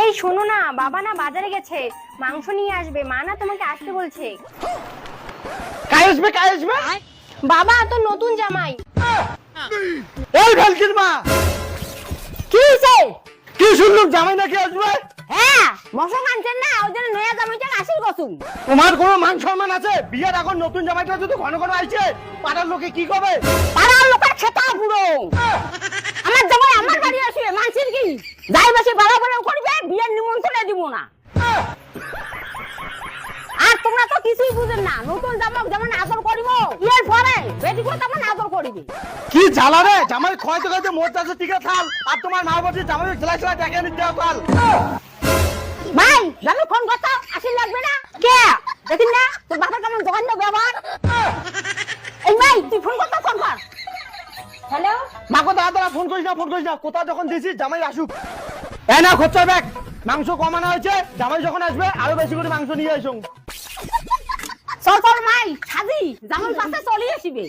এই শোনো না, বাবা না বাজারে গেছে, মাংস নিয়ে আসবে। মা না তোমাকে আসতে বলছে। কাই আসবে? বাবা তো নতুন জামাই। এই ভেলকির মা, কি হইছে? কি শুনলাম জামাই নাকি আসবে? হ্যাঁ, মশক আনছেন না, ওই জন্য নয়া জামাইটা আসিল কসুম। তোমার কোনো মান সম্মান আছে? বিয়ের এখন নতুন জামাইটা যদি ঘন ঘন আইছে, পাড়ার লোকে কি করবে? পাড়ার লোকের খেতা পুরো। আমার জামাই আমার বাড়ি আসবে, মানছেন কি? যাই বেশি বাড়া বাড়া করবে, বিয়ের নিমন্ত্রণ দিব না। আর তোমরা তো কিছুই বুঝেন না, নতুন জামাই যেমন আদর করিব, এর পরে বেটিকে তেমন আদর করিবে। কি জ্বালা রে, জামাই খয়তে খয়তে মোরটাছে টিকে থাল, আর তোমার মা বলছে জামাই খেলা খেলা টাকা নিতে থাল। ভাই জামাই ফোন করতে আসিল লাগবে না? কে দেখিন না তোর বাবা কেমন জঘন্য ব্যবহার। এই ভাই তুই ফোন করতে, ফোন কর। হ্যালো, মাকে দাদা ফোন করিস না, কোথা যখন দিছিস জামাই আসুক। এই না খরচা ব্যাগ, মাংস কমানো হয়েছে, জামাই যখন আসবে আরো বেশি করে মাংস নিয়ে আসুন। চল চল মাই সাজি, জামাই পাশে চলে আসিবে।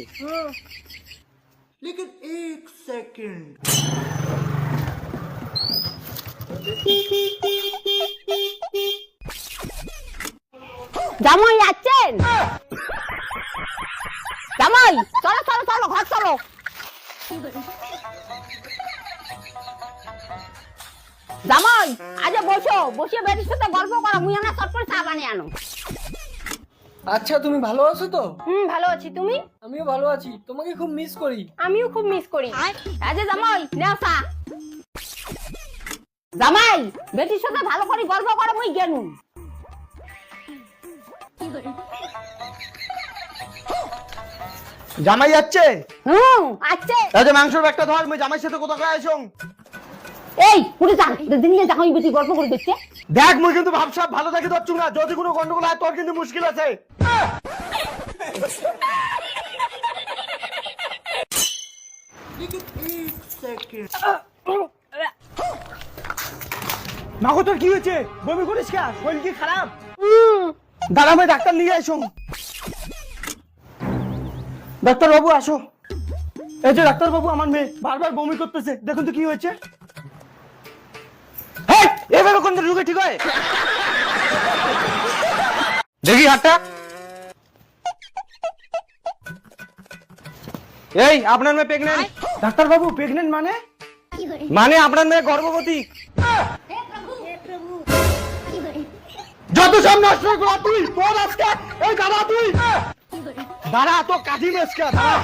लेकिन एक सेकंड জামাই আছেন? জামাই চলো চলো চলো, ঘর চলো। জামাই আজ বসো, বসে বেটির সাথে গল্প করো, মুই না চটপট চা বানিয়ে আনো। আচ্ছা, তুমি ভালো আছো তো? ভালো আছি, তুমি? আমিও ভালো আছি, তোমাকে খুব মিস করি। আমিও খুব মিস করি। আজ জামাই নাও চা। জামাই বেটির সাথে ভালো করে গল্প করো, মুই গেনু। জামাই যাচ্ছে? আছে। তাহলে মাংসের ব্যাগটা ধর, মই জামাইয়ের সাথে কোথা করে আসুন। এই পুরো যা, দিনে জামাই বেটি গল্প করে দেখছে। দেখ মুই কিন্তু ভাবসাব ভালো থাকি ধরছু না, যদি কোনো গন্ডগোল হয় তোর কিন্তু মুশকিল আছে। लेकिन एक सेकंड মাগো তোর কি হয়েছে? বমি করিস কে? শরীর কি খারাপ? দাঁড়া মই ডাক্তার নিয়ে আসুন। ডাক্তার বাবু আসো। এই যে ডাক্তার বাবু, আমার মেয়ে বারবার বমি করতেছে, দেখুন তো কি হয়েছে। হ্যাঁ, এভাবে কোন রোগে ঠিক হয়? দেখি হাতটা। এই আপনার মেয়ে প্রেগন্যান্ট। ডাক্তার বাবু প্রেগন্যান্ট মানে আপনার মেয়ে গর্ভবতী। যত সব নষ্ট করা তুই, তোর আজকে এই দাঁড়া, তুই দাঁড়া, তো কাজী মেসকা দাঁড়া।